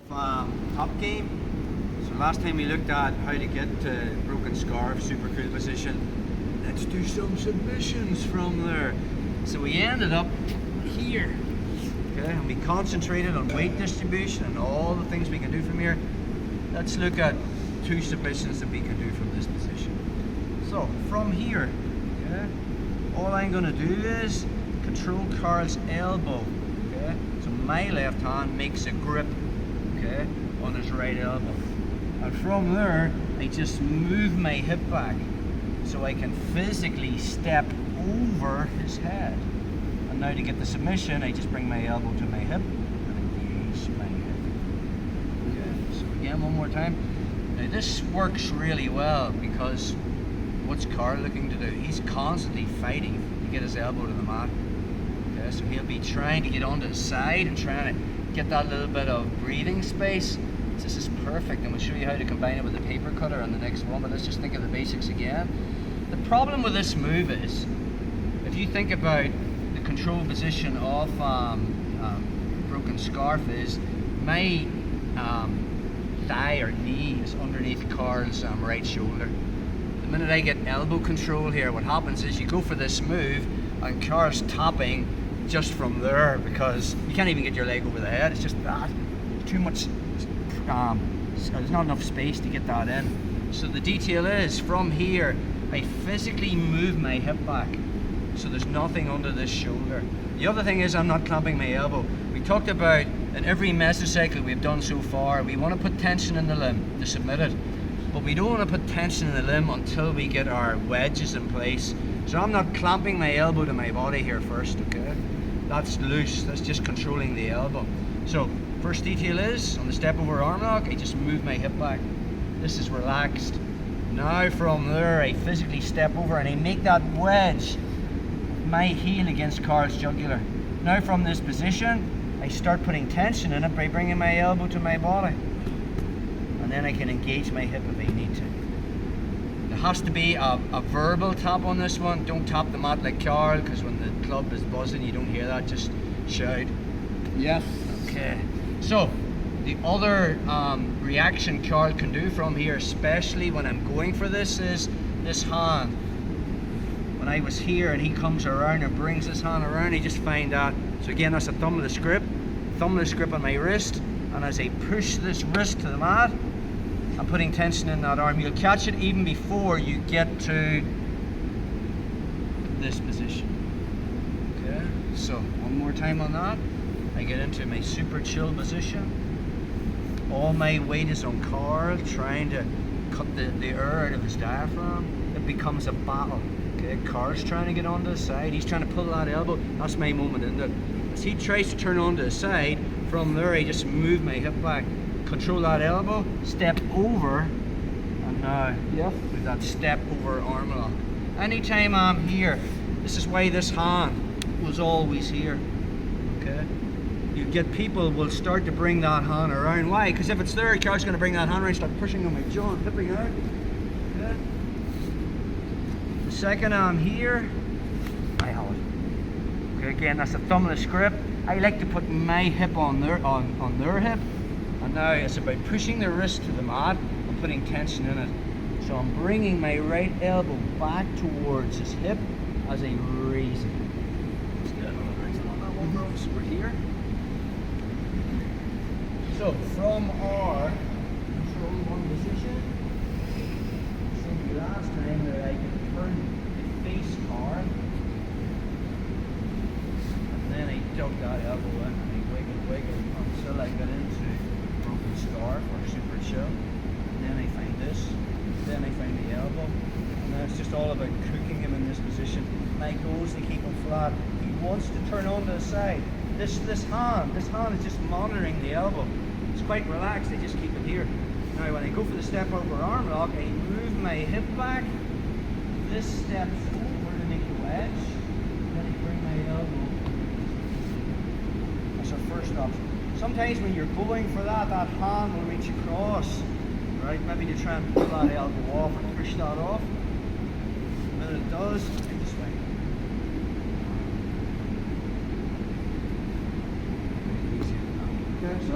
Top game. So last time we looked at how to get to broken scarf, super cool position. Let's do some submissions from there. So we ended up here, okay, and we concentrated on weight distribution and all the things we can do from here. Let's look at 2 submissions that we can do from this position. So from here, okay, all I'm going to do is control Carl's elbow. Okay, so my left hand makes a grip, okay, on his right elbow, and from there I just move my hip back so I can physically step over his head. And now to get the submission, I just bring my elbow to my hip and engage my hip. Okay, so again, one more time. Now this works really well because what's Carl looking to do? He's constantly fighting to get his elbow to the mat. Okay, so he'll be trying to get onto his side and trying to get that little bit of breathing space. This is perfect, and we'll show you how to combine it with the paper cutter on the next one, but let's just think of the basics again. The problem with this move is, if you think about the control position of broken scarf, is my thigh or knee is underneath Carl's right shoulder. The minute I get elbow control here, what happens is you go for this move and Carl's tapping just from there, because you can't even get your leg over the head. It's just that too much, there's not enough space to get that in. So the detail is, from here I physically move my hip back so there's nothing under this shoulder. The other thing is, I'm not clamping my elbow. We talked about in every mesocycle we've done so far, we want to put tension in the limb to submit it, but we don't want to put tension in the limb until we get our wedges in place. So I'm not clamping my elbow to my body here first, okay? That's loose, that's just controlling the elbow. So first detail is, on the step over arm lock, I just move my hip back. This is relaxed. Now from there I physically step over and I make that wedge, my heel against Carl's jugular. Now from this position, I start putting tension in it by bringing my elbow to my body. And then I can engage my hip if I need to. There has to be a verbal tap on this one. Don't tap the mat like Carl, because when the club is buzzing you don't hear that, just shout. Yes. Okay. So, the other reaction Carl can do from here, especially when I'm going for this, is this hand. When I was here and he comes around and brings his hand around, I just find that. So again, that's a thumbless grip on my wrist, and as I push this wrist to the mat, I'm putting tension in that arm. You'll catch it even before you get to this position. Okay, so one more time on that. I get into my super chill position. All my weight is on Carl, trying to cut the air out of his diaphragm. It becomes a battle. Okay, Carl's trying to get onto the side. He's trying to pull that elbow. That's my moment in there. As he tries to turn onto the side, from there I just move my hip back, control that elbow, step over, and now with that step over arm lock. Anytime I'm here, this is why this hand was always here. Okay, you get people will start to bring that hand around. Why? Because if it's there, Carl's going to bring that hand around, start pushing on my jaw and flipping out. Okay. The second I'm here, I have it. Okay, again, that's a thumbless grip. I like to put my hip on their hip, and now it's about pushing the wrist to the mat and putting tension in it. So I'm bringing my right elbow back towards his hip as I raise it. Let's get another raise on that one, bro. So we're here. So from our control one position, showed you last time that I can turn the face card, and then I dug that elbow in and I wiggle until I got into broken scarf or super chill. And then I find this, then I find the elbow, and then it's just all about cooking him in this position. My goal is to keep him flat. He wants to turn on to the side. This hand is just monitoring the elbow. It's quite relaxed, I just keep it here. Now when I go for the step over arm lock, I move my hip back. This steps over to make the wedge. Then I bring my elbow. That's our first option. Sometimes when you're going for that hand will reach across. Right? Maybe to try and pull that elbow off or push that off. And when it does, I just swing. Okay, so